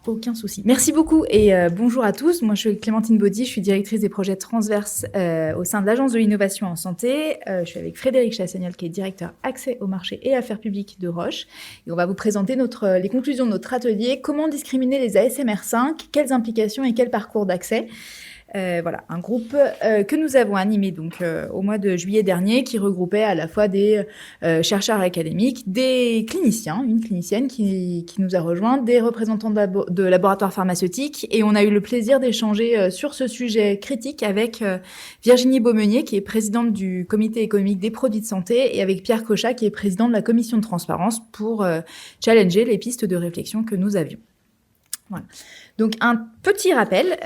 Aucun souci. Merci beaucoup et bonjour à tous. Moi, je suis Clémentine Baudy, je suis directrice des projets transverses au sein de l'Agence de l'innovation en santé. Je suis avec Frédéric Chassagnol, qui est directeur accès au marché et affaires publiques de Roche. Et on va vous présenter les conclusions de notre atelier. Comment discriminer les ASMR5 ? Quelles implications et quel parcours d'accès ? Voilà, un groupe que nous avons animé donc au mois de juillet dernier, qui regroupait à la fois des chercheurs académiques, des cliniciens, une clinicienne qui nous a rejoint, des représentants de laboratoires pharmaceutiques, et on a eu le plaisir d'échanger sur ce sujet critique avec Virginie Beaumeunier, qui est présidente du comité économique des produits de santé, et avec Pierre Cochat, qui est président de la commission de transparence, pour challenger les pistes de réflexion que nous avions. Voilà. Donc, un petit rappel.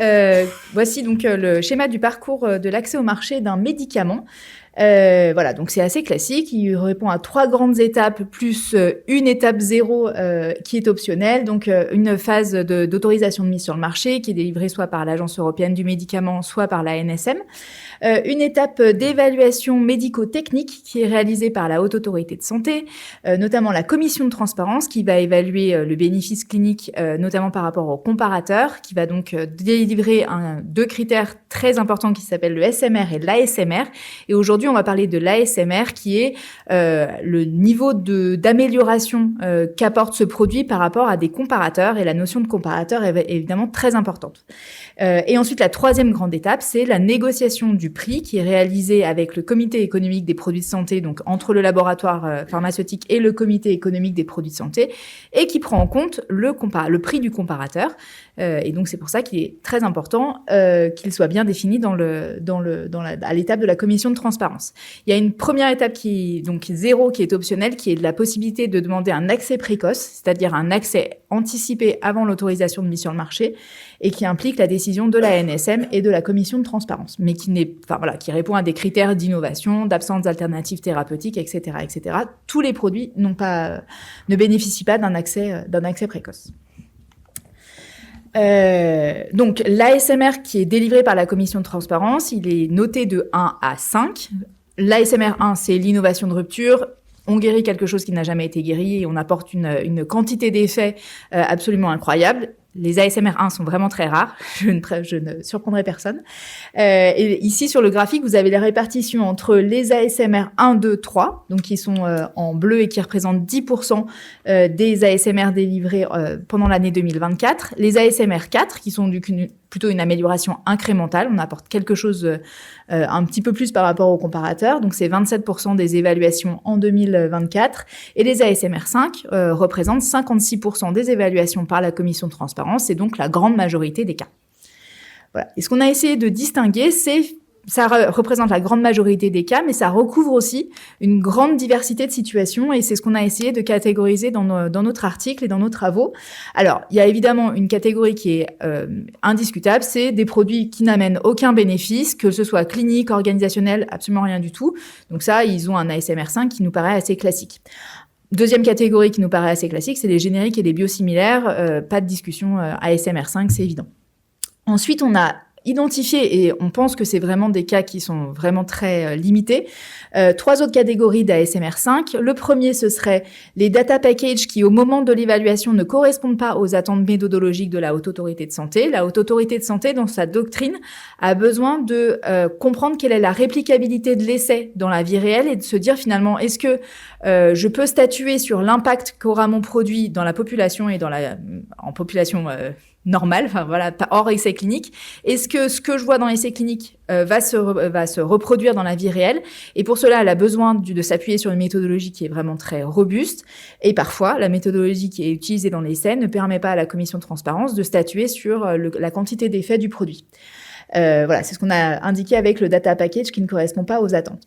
Voici donc le schéma du parcours de l'accès au marché d'un médicament. Voilà, donc c'est assez classique. Il répond à 3 grandes étapes plus une étape 0 qui est optionnelle. Donc, une phase d'autorisation de mise sur le marché qui est délivrée soit par l'Agence européenne du médicament, soit par la NSM. Une étape d'évaluation médico-technique qui est réalisée par la Haute Autorité de Santé, notamment la commission de transparence qui va évaluer le bénéfice clinique, notamment par rapport au comparateur, qui va donc délivrer 2 critères très importants qui s'appellent le SMR et l'ASMR. Et aujourd'hui, on va parler de l'ASMR qui est le niveau d'amélioration qu'apporte ce produit par rapport à des comparateurs. Et la notion de comparateur est évidemment très importante. Et ensuite, la 3e grande étape, c'est la négociation du prix qui est réalisée avec le comité économique des produits de santé, donc entre le laboratoire pharmaceutique et le comité économique des produits de santé, et qui prend en compte le prix du comparateur. Et donc, c'est pour ça qu'il est très important qu'il soit bien défini à l'étape de la commission de transparence. Il y a une première étape donc 0, qui est optionnelle, qui est de la possibilité de demander un accès précoce, c'est-à-dire un accès anticipé avant l'autorisation de mise sur le marché, et qui implique la décision de la NSM et de la commission de transparence, mais qui répond à des critères d'innovation, d'absence d'alternatives thérapeutiques, etc., etc. Tous les produits ne bénéficient pas d'un accès précoce. Donc, l'ASMR qui est délivré par la commission de transparence, il est noté de 1 à 5. L'ASMR 1, c'est l'innovation de rupture. On guérit quelque chose qui n'a jamais été guéri et on apporte une quantité d'effets absolument incroyable. Les ASMR 1 sont vraiment très rares, je ne surprendrai personne. Et ici, sur le graphique, vous avez la répartition entre les ASMR 1, 2, 3, donc qui sont en bleu et qui représentent 10% des ASMR délivrés pendant l'année 2024. Les ASMR 4, qui sont plutôt une amélioration incrémentale, on apporte quelque chose un petit peu plus par rapport au comparateur, donc c'est 27% des évaluations en 2024. Et les ASMR 5 représentent 56% des évaluations par la commission de transparence, c'est donc la grande majorité des cas. Voilà. Et ce qu'on a essayé de distinguer, ça représente la grande majorité des cas, mais ça recouvre aussi une grande diversité de situations, et c'est ce qu'on a essayé de catégoriser dans notre article et dans nos travaux. Alors, il y a évidemment une catégorie qui est indiscutable, c'est des produits qui n'amènent aucun bénéfice, que ce soit clinique, organisationnel, absolument rien du tout. Donc ça, ils ont un ASMR 5 qui nous paraît assez classique. Deuxième catégorie qui nous paraît assez classique, c'est les génériques et les biosimilaires. Pas de discussion, ASMR 5, c'est évident. Ensuite, on a identifié, et on pense que c'est vraiment des cas qui sont vraiment très limités, 3 autres catégories d'ASMR 5. Le premier, ce serait les data packages qui, au moment de l'évaluation, ne correspondent pas aux attentes méthodologiques de la Haute Autorité de Santé. La Haute Autorité de Santé, dans sa doctrine, a besoin de comprendre quelle est la réplicabilité de l'essai dans la vie réelle et de se dire finalement, est-ce que je peux statuer sur l'impact qu'aura mon produit dans la population et en population normale, enfin voilà, hors essai clinique. Est-ce que ce que je vois dans l'essai clinique va se reproduire dans la vie réelle? Et pour cela, elle a besoin de s'appuyer sur une méthodologie qui est vraiment très robuste. Et parfois, la méthodologie qui est utilisée dans l'essai ne permet pas à la commission de transparence de statuer sur la quantité d'effet du produit. Voilà, c'est ce qu'on a indiqué avec le data package qui ne correspond pas aux attentes.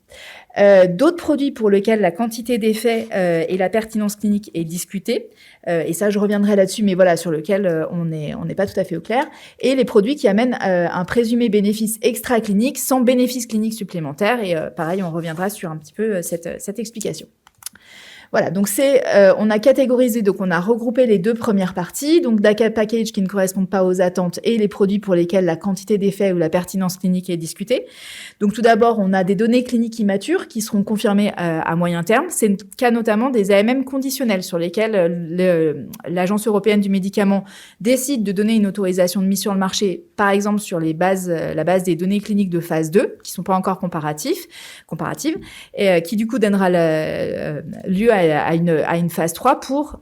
D'autres produits pour lesquels la quantité d'effets et la pertinence clinique est discutée, et ça je reviendrai là-dessus, mais voilà, sur lequel on n'est pas tout à fait au clair, et les produits qui amènent un présumé bénéfice extra-clinique sans bénéfice clinique supplémentaire, et pareil, on reviendra sur un petit peu cette explication. Voilà, donc on a catégorisé, donc on a regroupé les deux premières parties, donc data package qui ne correspondent pas aux attentes et les produits pour lesquels la quantité d'effets ou la pertinence clinique est discutée. Donc tout d'abord, on a des données cliniques immatures qui seront confirmées à moyen terme. C'est le cas notamment des AMM conditionnels sur lesquels l'Agence européenne du médicament décide de donner une autorisation de mise sur le marché, par exemple sur la base des données cliniques de phase 2, qui sont pas encore comparatives, et qui du coup donnera lieu à une phase 3 pour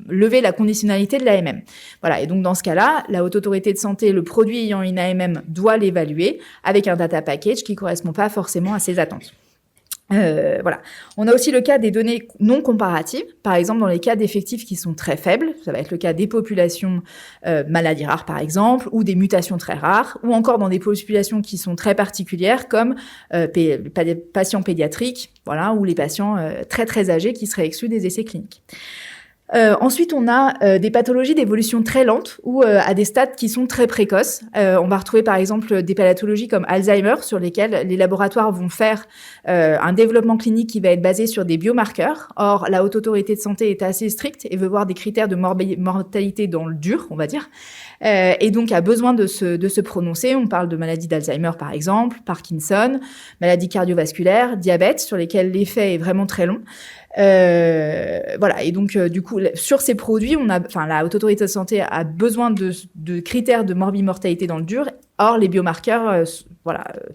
lever la conditionnalité de l'AMM. Voilà, et donc dans ce cas-là, la Haute Autorité de Santé, le produit ayant une AMM, doit l'évaluer avec un data package qui correspond pas forcément à ses attentes. Voilà. On a aussi le cas des données non comparatives, par exemple dans les cas d'effectifs qui sont très faibles, ça va être le cas des populations maladies rares par exemple, ou des mutations très rares, ou encore dans des populations qui sont très particulières comme patients pédiatriques, voilà, ou les patients très très âgés qui seraient exclus des essais cliniques. Ensuite, on a des pathologies d'évolution très lente ou à des stades qui sont très précoces. On va retrouver par exemple des pathologies comme Alzheimer sur lesquelles les laboratoires vont faire un développement clinique qui va être basé sur des biomarqueurs. Or, la Haute Autorité de Santé est assez stricte et veut voir des critères de mortalité dans le dur, on va dire. Et donc a besoin de se prononcer. On parle de maladies d'Alzheimer par exemple, Parkinson, maladies cardiovasculaires, diabète sur lesquels l'effet est vraiment très long. Voilà, et donc du coup sur ces produits, la Haute Autorité de Santé a besoin de critères de morbimortalité dans le dur. Or, les biomarqueurs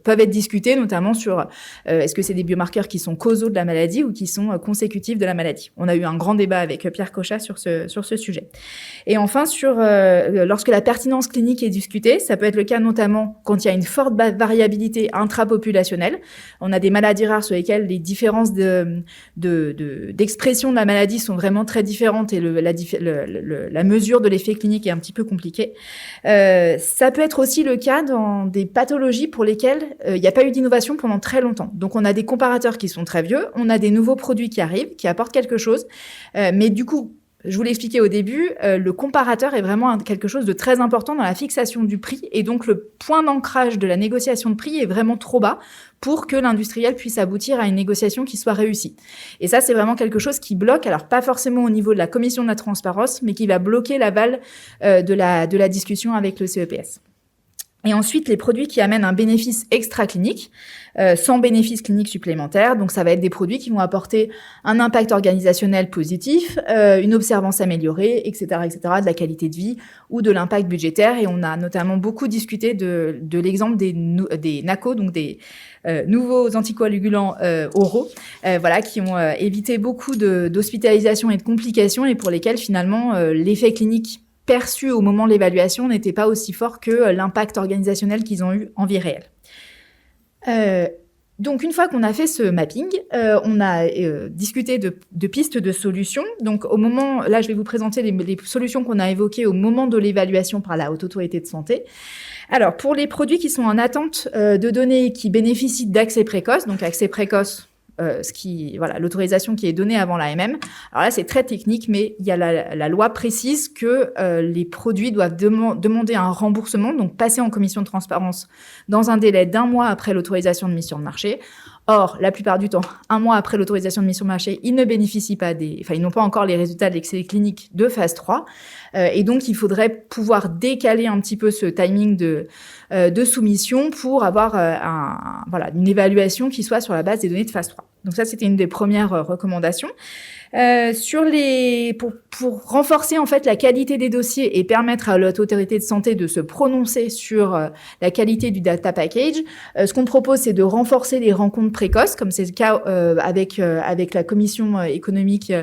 peuvent être discutés, notamment sur est-ce que c'est des biomarqueurs qui sont causaux de la maladie ou qui sont consécutifs de la maladie. On a eu un grand débat avec Pierre Cochat sur ce sujet. Et enfin, lorsque la pertinence clinique est discutée, ça peut être le cas notamment quand il y a une forte variabilité intrapopulationnelle. On a des maladies rares sur lesquelles les différences d'expression de la maladie sont vraiment très différentes et la mesure de l'effet clinique est un petit peu compliquée. Ça peut être aussi le cas dans des pathologies pour lesquelles il n'y a pas eu d'innovation pendant très longtemps. Donc on a des comparateurs qui sont très vieux, on a des nouveaux produits qui arrivent, qui apportent quelque chose, mais du coup, je vous l'ai expliqué au début, le comparateur est vraiment quelque chose de très important dans la fixation du prix, et donc le point d'ancrage de la négociation de prix est vraiment trop bas pour que l'industriel puisse aboutir à une négociation qui soit réussie. Et ça, c'est vraiment quelque chose qui bloque, alors pas forcément au niveau de la commission de la transparence, mais qui va bloquer l'aval de la discussion avec le CEPS. Et ensuite, les produits qui amènent un bénéfice extra-clinique, sans bénéfice clinique supplémentaire. Donc, ça va être des produits qui vont apporter un impact organisationnel positif, une observance améliorée, etc., de la qualité de vie ou de l'impact budgétaire. Et on a notamment beaucoup discuté de l'exemple des NACO, donc des nouveaux anticoagulants oraux, qui ont évité beaucoup d'hospitalisation et de complications et pour lesquels, finalement, l'effet clinique perçu au moment de l'évaluation n'était pas aussi fort que l'impact organisationnel qu'ils ont eu en vie réelle. Donc, une fois qu'on a fait ce mapping, on a discuté de pistes de solutions. Donc, là, je vais vous présenter les solutions qu'on a évoquées au moment de l'évaluation par la Haute Autorité de Santé. Alors, pour les produits qui sont en attente de données qui bénéficient d'accès précoce, donc accès précoce, l'autorisation qui est donnée avant l'AMM. Alors là, c'est très technique, mais il y a la loi précise que les produits doivent demander un remboursement, donc passer en commission de transparence dans un délai d'1 mois après l'autorisation de mise sur le marché. Or, la plupart du temps, 1 mois après l'autorisation de mise sur le marché, ils ne bénéficient pas ils n'ont pas encore les résultats de l'excès clinique de phase 3. Et donc, il faudrait pouvoir décaler un petit peu ce timing de soumission pour avoir une évaluation qui soit sur la base des données de phase 3. Donc ça, c'était une des premières recommandations. Pour renforcer en fait la qualité des dossiers et permettre à l'Haute Autorité de Santé de se prononcer sur la qualité du data package, ce qu'on propose, c'est de renforcer les rencontres précoces, comme c'est le cas avec la Commission économique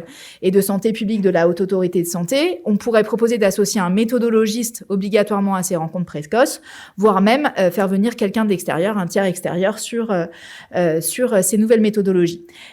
et de santé publique de la Haute Autorité de Santé. On pourrait proposer d'associer un méthodologiste obligatoirement à ces rencontres précoces, voire même faire venir quelqu'un d'extérieur, un tiers extérieur sur ces nouvelles méthodologies.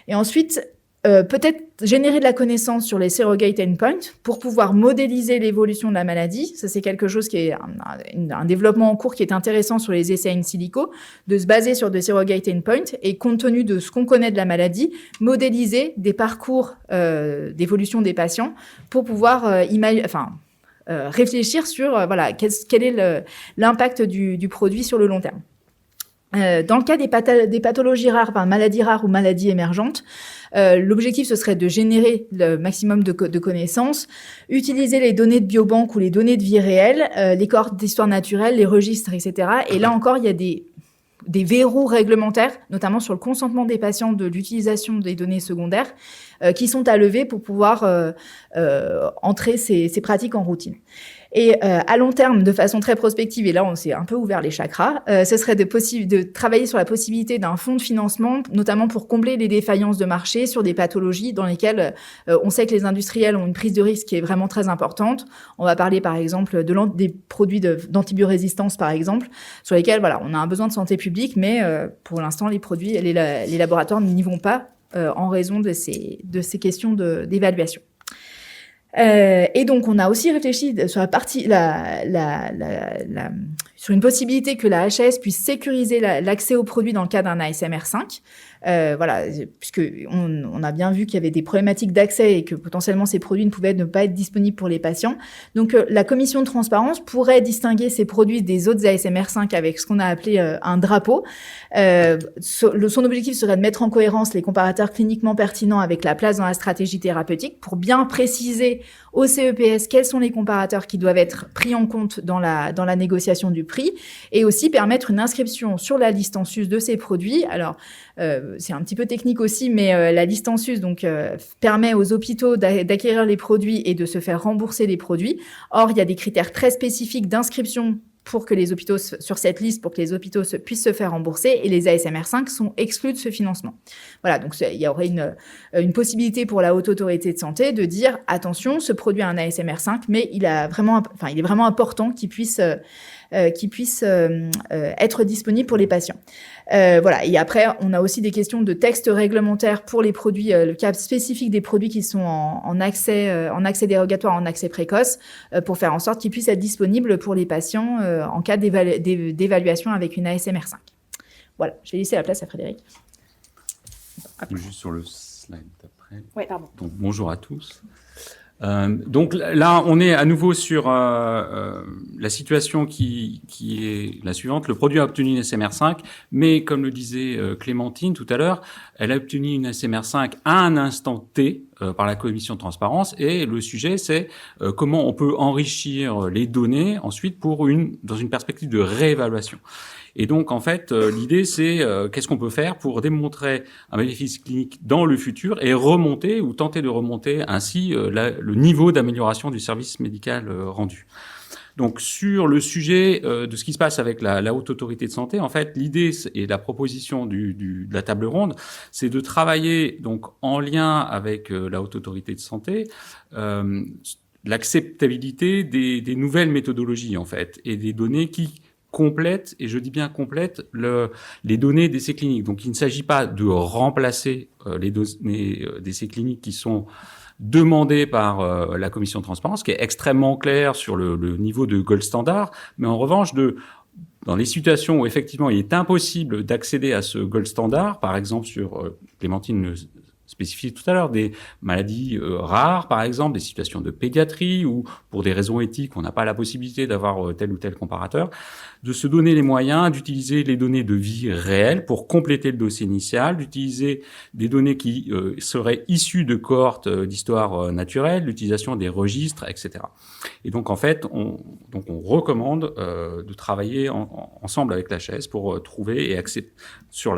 Et ensuite, peut-être générer de la connaissance sur les surrogate endpoints pour pouvoir modéliser l'évolution de la maladie. Ça, c'est quelque chose qui est un développement en cours qui est intéressant sur les essais in silico, de se baser sur des surrogate endpoints et compte tenu de ce qu'on connaît de la maladie, modéliser des parcours d'évolution des patients pour pouvoir réfléchir sur quel est l'impact du produit sur le long terme. Dans le cas des pathologies rares, enfin maladies rares ou maladies émergentes, l'objectif ce serait de générer le maximum de connaissances, utiliser les données de biobanque ou les données de vie réelle, les cohortes d'histoire naturelle, les registres, etc. Et là encore, il y a des verrous réglementaires, notamment sur le consentement des patients de l'utilisation des données secondaires, qui sont à lever pour pouvoir entrer ces pratiques en routine. Et à long terme, de façon très prospective, et là on s'est un peu ouvert les chakras, ce serait de travailler sur la possibilité d'un fonds de financement, notamment pour combler les défaillances de marché sur des pathologies dans lesquelles on sait que les industriels ont une prise de risque qui est vraiment très importante. On va parler par exemple des produits d'antibiorésistance par exemple, sur lesquels voilà, on a un besoin de santé publique, mais pour l'instant les laboratoires n'y vont pas en raison de ces questions d'évaluation. Et donc, on a aussi réfléchi sur la partie, sur une possibilité que la HAS puisse sécuriser l'accès aux produits dans le cas d'un ASMR 5. Voilà, puisque on a bien vu qu'il y avait des problématiques d'accès et que potentiellement ces produits ne pas être disponibles pour les patients. Donc, la commission de transparence pourrait distinguer ces produits des autres ASMR 5 avec ce qu'on a appelé un drapeau. Son objectif serait de mettre en cohérence les comparateurs cliniquement pertinents avec la place dans la stratégie thérapeutique pour bien préciser au CEPS quels sont les comparateurs qui doivent être pris en compte dans la négociation du prix, et aussi permettre une inscription sur la liste en sus de ces produits. Alors, c'est un petit peu technique aussi, mais la liste en sus permet aux hôpitaux d'acquérir les produits et de se faire rembourser les produits. Or, il y a des critères très spécifiques d'inscription pour que les hôpitaux, sur cette liste, pour que les hôpitaux puissent se faire rembourser, et les ASMR 5 sont exclus de ce financement. Voilà, donc il y aurait une possibilité pour la Haute Autorité de Santé de dire, attention, ce produit a un ASMR 5, mais il est vraiment important qu'il puisse être disponible pour les patients. Voilà. Et après, on a aussi des questions de textes réglementaires pour les produits, le cas spécifique des produits qui sont en accès dérogatoire, en accès précoce, pour faire en sorte qu'ils puissent être disponibles pour les patients en cas d'évaluation avec une ASMR 5. Voilà. Je vais laisser la place à Frédéric. Juste sur le slide d'après. Oui, pardon. Donc, bonjour à tous. Donc là, on est à nouveau sur la situation qui est la suivante. Le produit a obtenu une SMR5, mais comme le disait Clémentine tout à l'heure, elle a obtenu une SMR5 à un instant T par la commission de transparence, et le sujet, c'est comment on peut enrichir les données ensuite dans une perspective de réévaluation. Et donc, en fait, l'idée, c'est qu'est-ce qu'on peut faire pour démontrer un bénéfice clinique dans le futur et remonter ou tenter de remonter ainsi le niveau d'amélioration du service médical rendu. Donc, sur le sujet de ce qui se passe avec la Haute Autorité de Santé, en fait, l'idée et la proposition de la table ronde, c'est de travailler donc en lien avec la Haute Autorité de Santé l'acceptabilité des nouvelles méthodologies, en fait, et des données qui complète, et je dis bien complète, les données d'essais cliniques. Donc, il ne s'agit pas de remplacer les données d'essais cliniques qui sont demandées par la commission de transparence, qui est extrêmement claire sur le niveau de gold standard, mais en revanche, dans les situations où effectivement il est impossible d'accéder à ce gold standard, par exemple sur Clémentine le spécifié tout à l'heure, des maladies rares, par exemple, des situations de pédiatrie, ou pour des raisons éthiques, on n'a pas la possibilité d'avoir tel ou tel comparateur, de se donner les moyens d'utiliser les données de vie réelles pour compléter le dossier initial, d'utiliser des données qui seraient issues de cohortes d'histoire naturelle, l'utilisation des registres, etc. Et donc, en fait, on recommande de travailler ensemble avec l'HAS pour trouver et accepter sur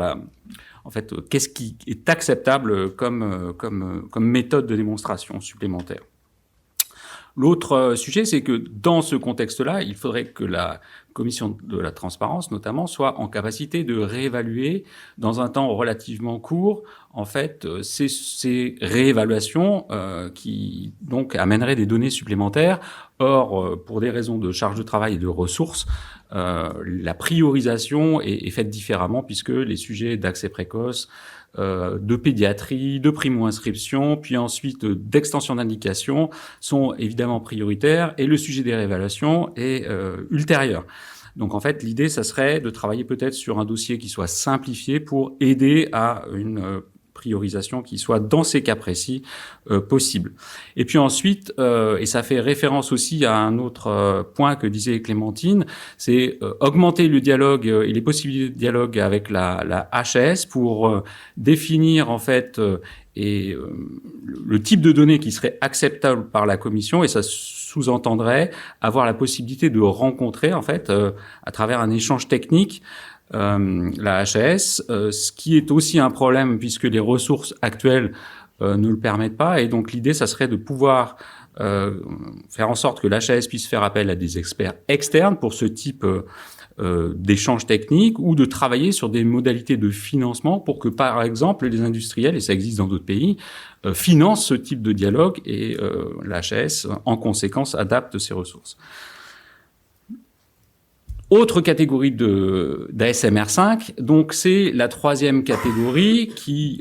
en fait, qu'est-ce qui est acceptable comme méthode de démonstration supplémentaire. L'autre sujet, c'est que dans ce contexte-là, il faudrait que la commission de la transparence, notamment, soit en capacité de réévaluer dans un temps relativement court, en fait, ces réévaluations qui donc amèneraient des données supplémentaires. Or, pour des raisons de charge de travail et de ressources, la priorisation est faite différemment, puisque les sujets d'accès précoce, de pédiatrie, de primo-inscription, puis ensuite d'extension d'indication sont évidemment prioritaires, et le sujet des réévaluations est ultérieur. Donc en fait, l'idée, ça serait de travailler peut-être sur un dossier qui soit simplifié pour aider à une priorisation qui soit dans ces cas précis possible. Et puis ensuite, et ça fait référence aussi à un autre point que disait Clémentine, c'est augmenter le dialogue et les possibilités de dialogue avec la HAS pour définir en fait le type de données qui serait acceptable par la commission, et ça sous-entendrait avoir la possibilité de rencontrer en fait à travers un échange technique la HAS, ce qui est aussi un problème puisque les ressources actuelles ne le permettent pas, et donc l'idée ça serait de pouvoir faire en sorte que l'HAS puisse faire appel à des experts externes pour ce type d'échanges techniques, ou de travailler sur des modalités de financement pour que, par exemple, les industriels, et ça existe dans d'autres pays, financent ce type de dialogue, et l'HAS, en conséquence, adapte ses ressources. Autre catégorie d'ASMR5, donc c'est la troisième catégorie qui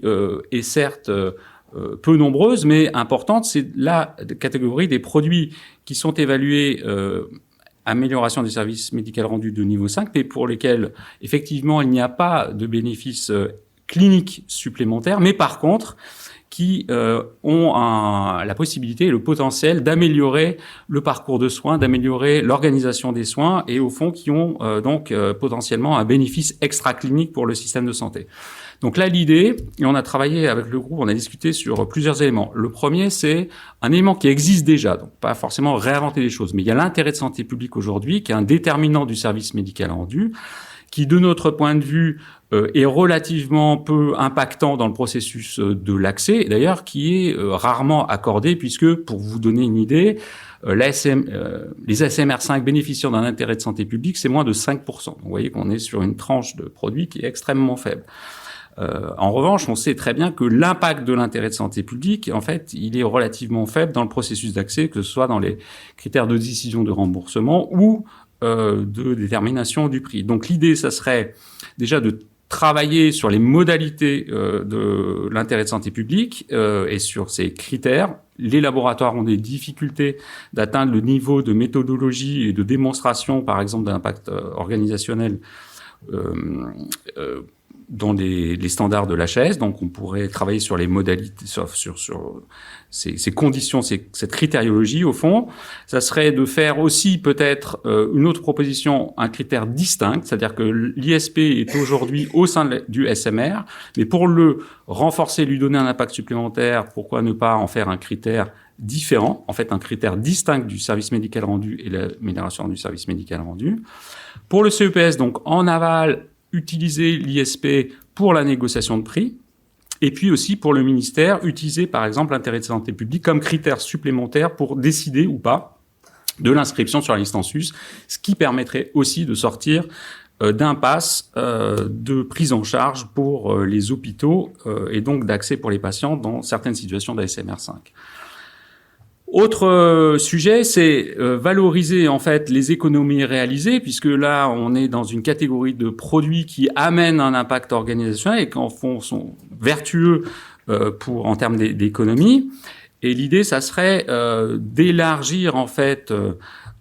est certes peu nombreuse, mais importante, c'est la catégorie des produits qui sont évalués amélioration des services médicaux rendus de niveau 5, mais pour lesquels, effectivement, il n'y a pas de bénéfices cliniques supplémentaires, mais par contre, qui ont la possibilité et le potentiel d'améliorer le parcours de soins, d'améliorer l'organisation des soins, et au fond, qui ont donc potentiellement un bénéfice extra-clinique pour le système de santé. Donc là, l'idée, et on a travaillé avec le groupe, on a discuté sur plusieurs éléments. Le premier, c'est un élément qui existe déjà, donc pas forcément réinventer les choses, mais il y a l'intérêt de santé publique aujourd'hui, qui est un déterminant du service médical rendu, qui, de notre point de vue, est relativement peu impactant dans le processus de l'accès, et d'ailleurs qui est rarement accordé, puisque, pour vous donner une idée, les ASMR5 bénéficiant d'un intérêt de santé publique, c'est moins de 5%. Donc, vous voyez qu'on est sur une tranche de produit qui est extrêmement faible. En revanche, on sait très bien que l'impact de l'intérêt de santé publique, en fait, il est relativement faible dans le processus d'accès, que ce soit dans les critères de décision de remboursement ou de détermination du prix. Donc l'idée, ça serait déjà de travailler sur les modalités de l'intérêt de santé publique et sur ces critères. Les laboratoires ont des difficultés d'atteindre le niveau de méthodologie et de démonstration, par exemple, d'impact organisationnel dans les standards de l'HAS. Donc on pourrait travailler sur les modalités, sur ces conditions, cette critériologie au fond. Ça serait de faire aussi peut-être une autre proposition, un critère distinct, c'est-à-dire que l'ISP est aujourd'hui au sein du SMR, mais pour le renforcer, lui donner un impact supplémentaire, pourquoi ne pas en faire un critère différent, en fait un critère distinct du service médical rendu et l'amélioration du service médical rendu. Pour le CEPS, donc en aval, utiliser l'ISP pour la négociation de prix, et puis aussi pour le ministère, utiliser par exemple l'intérêt de santé publique comme critère supplémentaire pour décider ou pas de l'inscription sur la liste en sus, ce qui permettrait aussi de sortir d'impasse de prise en charge pour les hôpitaux et donc d'accès pour les patients dans certaines situations d'ASMR5. Autre sujet, c'est valoriser en fait les économies réalisées, puisque là on est dans une catégorie de produits qui amènent un impact organisationnel et qui en fond sont vertueux en termes d'économie. Et l'idée, ça serait d'élargir en fait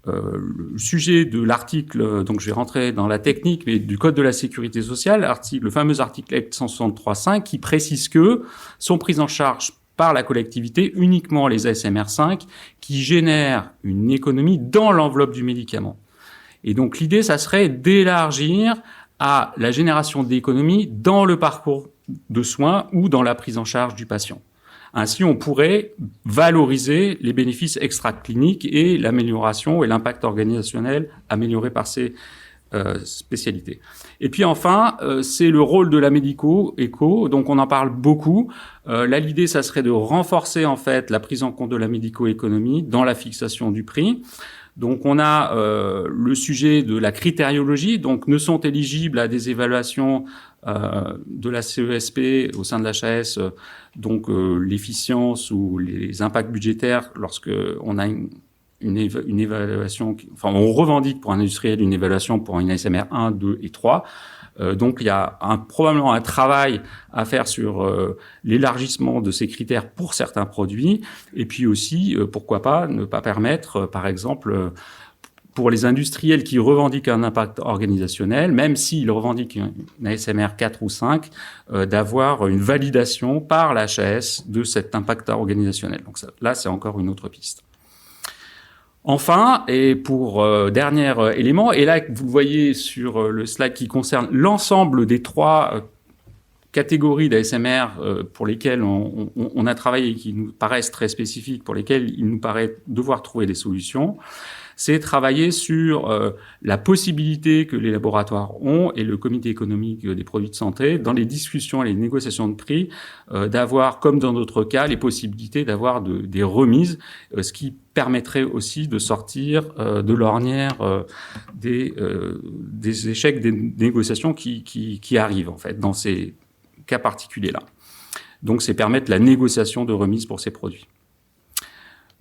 le sujet de l'article, donc je vais rentrer dans la technique, mais du Code de la Sécurité sociale, le fameux article 163.5 qui précise que sont prises en charge par la collectivité uniquement les ASMR5 qui génèrent une économie dans l'enveloppe du médicament. Et donc l'idée, ça serait d'élargir à la génération d'économies dans le parcours de soins ou dans la prise en charge du patient. Ainsi, on pourrait valoriser les bénéfices extra-cliniques et l'amélioration et l'impact organisationnel amélioré par ces spécialités. Et puis enfin, c'est le rôle de la médico-éco, donc on en parle beaucoup. Là, l'idée, ça serait de renforcer en fait la prise en compte de la médico-économie dans la fixation du prix. Donc on a le sujet de la critériologie, donc ne sont éligibles à des évaluations de la CESP au sein de l'HAS, donc l'efficience ou les impacts budgétaires lorsque on a une évaluation, enfin on revendique pour un industriel une évaluation pour une ASMR 1, 2 et 3. Donc il y a probablement un travail à faire sur l'élargissement de ces critères pour certains produits, et puis aussi pourquoi pas ne pas permettre par exemple pour les industriels qui revendiquent un impact organisationnel, même s'ils revendiquent une ASMR 4 ou 5, d'avoir une validation par la HAS de cet impact organisationnel. Donc ça, là, c'est encore une autre piste. Enfin, et pour dernier élément, et là, vous le voyez sur le slide qui concerne l'ensemble des 3 catégories d'ASMR pour lesquelles on a travaillé et qui nous paraissent très spécifiques, pour lesquelles il nous paraît devoir trouver des solutions, c'est travailler sur la possibilité que les laboratoires ont, et le comité économique des produits de santé, dans les discussions et les négociations de prix, d'avoir, comme dans d'autres cas, les possibilités d'avoir des remises, ce qui permettrait aussi de sortir de l'ornière des échecs des négociations qui arrivent, en fait, dans ces cas particuliers-là. Donc, c'est permettre la négociation de remises pour ces produits.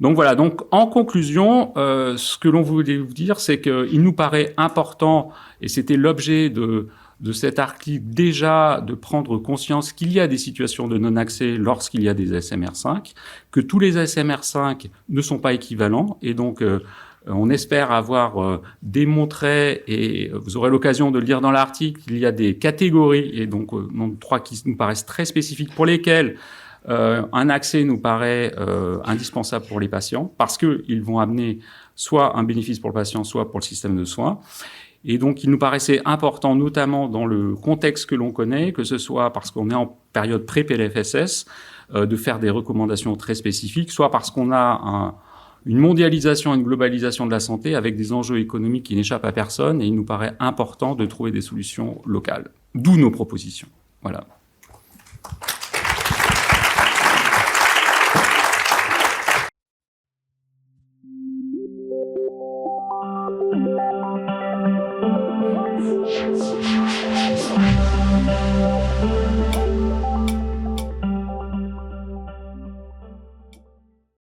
Donc voilà, donc en conclusion, ce que l'on voulait vous dire, c'est qu'il nous paraît important, et c'était l'objet de cet article déjà, de prendre conscience qu'il y a des situations de non-accès lorsqu'il y a des ASMR 5, que tous les ASMR 5 ne sont pas équivalents, et donc on espère avoir démontré, et vous aurez l'occasion de le lire dans l'article, il y a des catégories, et donc 3 qui nous paraissent très spécifiques, pour lesquelles un accès nous paraît indispensable pour les patients, parce qu'ils vont amener soit un bénéfice pour le patient, soit pour le système de soins. Et donc, il nous paraissait important, notamment dans le contexte que l'on connaît, que ce soit parce qu'on est en période pré-PLFSS, de faire des recommandations très spécifiques, soit parce qu'on a une mondialisation, une globalisation de la santé avec des enjeux économiques qui n'échappent à personne, et il nous paraît important de trouver des solutions locales. D'où nos propositions. Voilà.